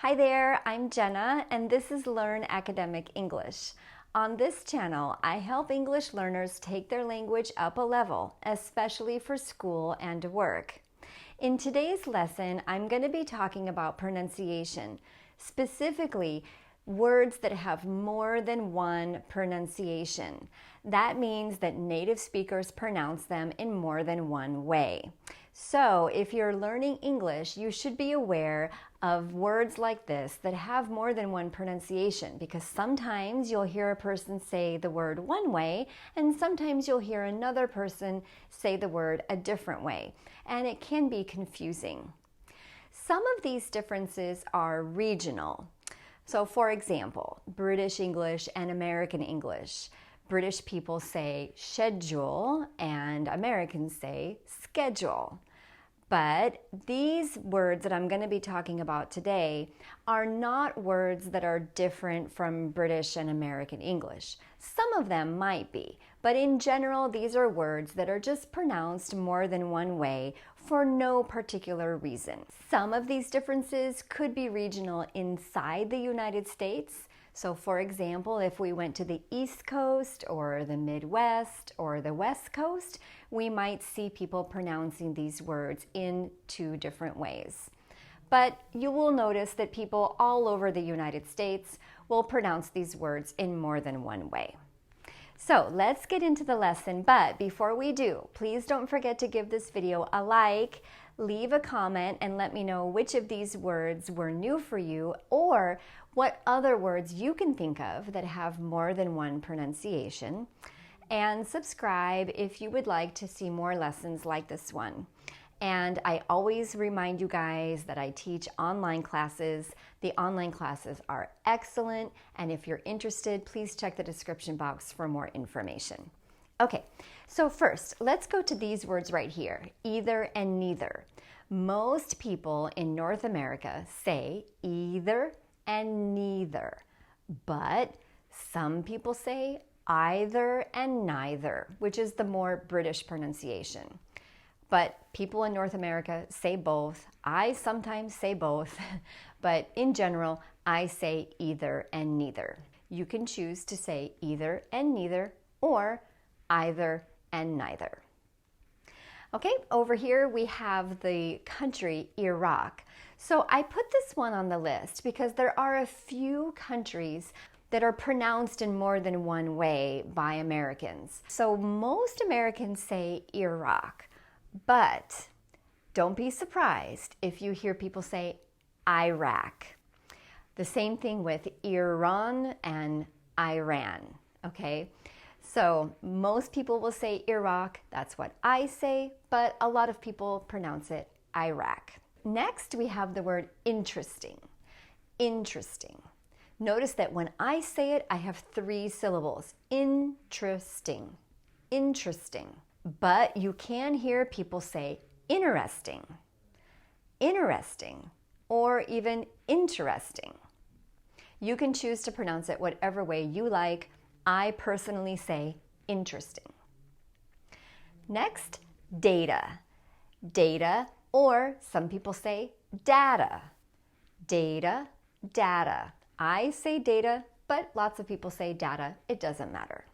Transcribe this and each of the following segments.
Hi there, I'm Jenna, and this is Learn Academic English. On this channel, I help English learners take their language up a level, especially for school and work. In today's lesson, I'm going to be talking about pronunciation, specifically words that have more than one pronunciation. That means that native speakers pronounce them in more than one way. So if you're learning English, you should be aware of words like this that have more than one pronunciation, because sometimes you'll hear a person say the word one way and sometimes you'll hear another person say the word a different way, and it can be confusing. Some of these differences are regional. So for example, British English and American English. British people say schedule and Americans say schedule. But these words that I'm going to be talking about today are not words that are different from British and American English. Some of them might be, but in general, these are words that are just pronounced more than one way for no particular reason. Some of these differences could be regional inside the United States. So for example, if we went to the East Coast or the Midwest or the West Coast, we might see people pronouncing these words in two different ways. But you will notice that people all over the United States will pronounce these words in more than one way. So let's get into the lesson, but before we do, please don't forget to give this video a like, leave a comment, and let me know which of these words were new for you or what other words you can think of that have more than one pronunciation. And subscribe if you would like to see more lessons like this one. And I always remind you guys that I teach online classes. The online classes are excellent, and if you're interested, please check the description box for more information. Okay, so first, let's go to these words right here, either and neither. Most people in North America say either and neither, but some people say either and neither, which is the more British pronunciation. But people in North America say both. I sometimes say both, but in general, I say either and neither. You can choose to say either and neither or either and neither. Okay, over here we have the country Iraq. So I put this one on the list because there are a few countries that are pronounced in more than one way by Americans. So most Americans say Iraq, but don't be surprised if you hear people say Iraq. The same thing with Iran and Iran, okay? So most people will say Iraq, that's what I say, but a lot of people pronounce it Iraq. Next, we have the word interesting. Interesting. Notice that when I say it, I have 3 syllables. Interesting. Interesting. But you can hear people say interesting, interesting, or even interesting. You can choose to pronounce it whatever way you like. I personally say interesting. Next, data. Data, or some people say data. Data, data. I say data, but lots of people say data. It doesn't matter.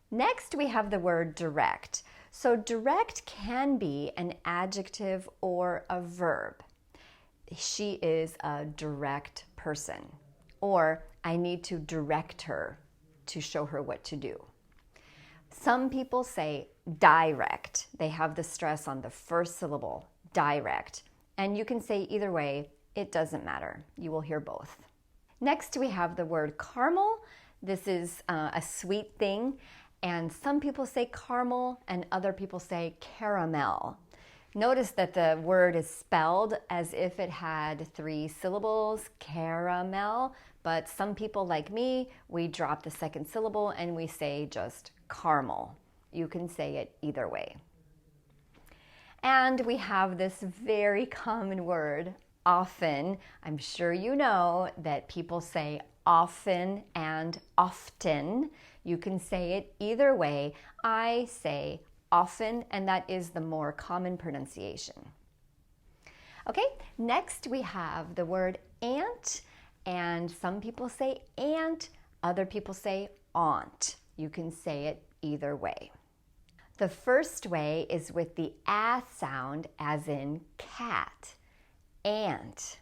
Next, we have the word direct. So direct can be an adjective or a verb. She is a direct person. Or I need to direct her to show her what to do. Some people say direct. They have the stress on the first syllable, direct. And you can say either way, it doesn't matter. You will hear both. Next, we have the word caramel. This is a sweet thing. And some people say caramel and other people say caramel. Notice that the word is spelled as if it had 3 syllables, caramel, but some people like me, we drop the second syllable and we say just caramel. You can say it either way. And we have this very common word, often. I'm sure you know that people say often and often. You can say it either way. I say often, and that is the more common pronunciation. Okay, next we have the word aunt, and some people say aunt, other people say aunt. You can say it either way. The first way is with the a sound, as in cat, ant.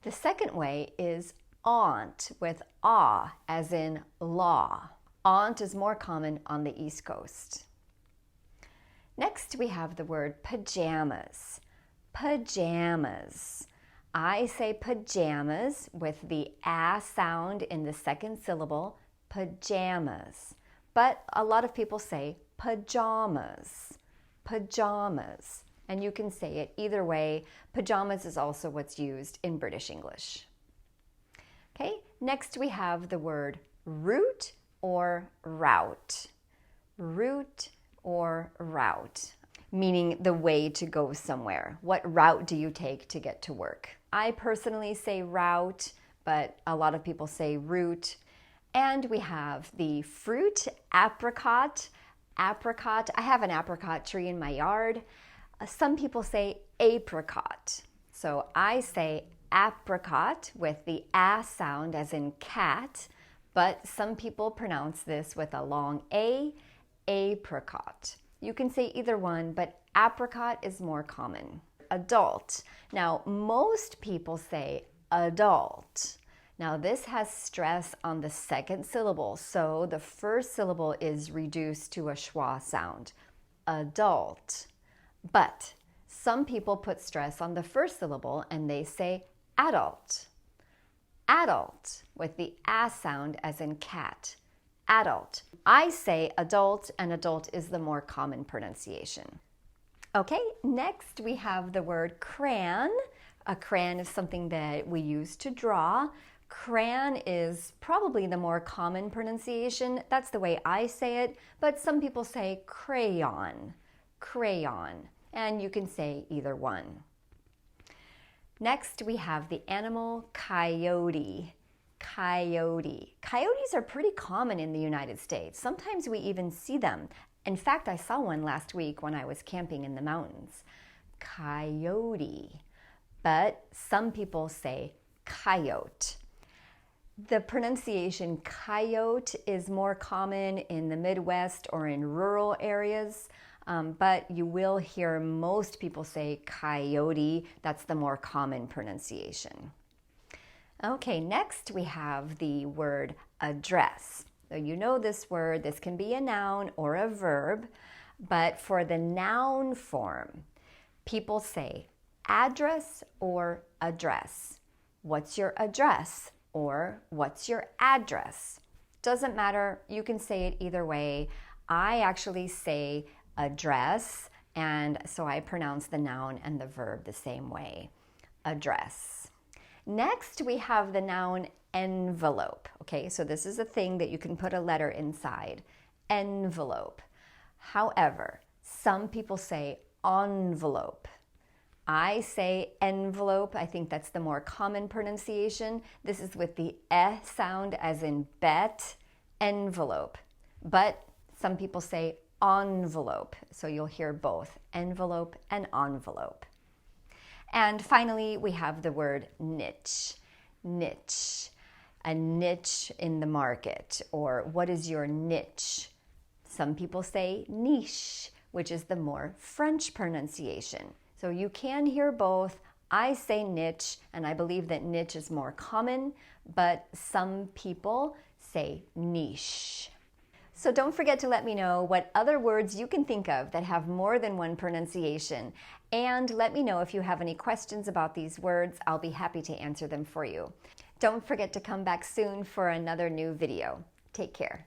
The second way is aunt with ah, as in law. Aunt is more common on the East Coast. Next, we have the word pajamas. Pajamas. I say pajamas with the a sound in the second syllable, pajamas. But a lot of people say pajamas, pajamas. And you can say it either way. Pajamas is also what's used in British English. Okay, next we have the word route or route. Route or route, meaning the way to go somewhere. What route do you take to get to work? I personally say route, but a lot of people say route. And we have the fruit, apricot. Apricot, I have an apricot tree in my yard. Some people say apricot. So I say apricot with the a sound as in cat, but some people pronounce this with a long a, apricot. You can say either one, but apricot is more common. Adult. Now, most people say adult. Now, this has stress on the second syllable, so the first syllable is reduced to a schwa sound. Adult. But some people put stress on the first syllable and they say adult. Adult with the a sound as in cat. Adult. I say adult, and adult is the more common pronunciation. Okay, next we have the word crayon. A crayon is something that we use to draw. Crayon is probably the more common pronunciation. That's the way I say it, but some people say crayon, crayon, and you can say either one. Next, we have the animal coyote. Coyote. Coyotes are pretty common in the United States. Sometimes we even see them. In fact, I saw one last week when I was camping in the mountains. Coyote. But some people say coyote. The pronunciation coyote is more common in the Midwest or in rural areas, but you will hear most people say coyote. That's the more common pronunciation. Okay, next we have the word address. So you know this word. This can be a noun or a verb, but for the noun form, people say address or address. What's your address? Or what's your address? Doesn't matter, you can say it either way. I actually say address, and so I pronounce the noun and the verb the same way. Address. Next, we have the noun envelope. Okay, so this is a thing that you can put a letter inside. Envelope. However, some people say envelope. I say envelope. I think that's the more common pronunciation. This is with the eh sound as in bet, envelope. But some people say envelope. So you'll hear both envelope and envelope. And finally, we have the word niche. Niche. A niche in the market, or what is your niche? Some people say niche, which is the more French pronunciation. So you can hear both. I say niche, and I believe that niche is more common, but some people say niche. So don't forget to let me know what other words you can think of that have more than one pronunciation. And let me know if you have any questions about these words. I'll be happy to answer them for you. Don't forget to come back soon for another new video. Take care.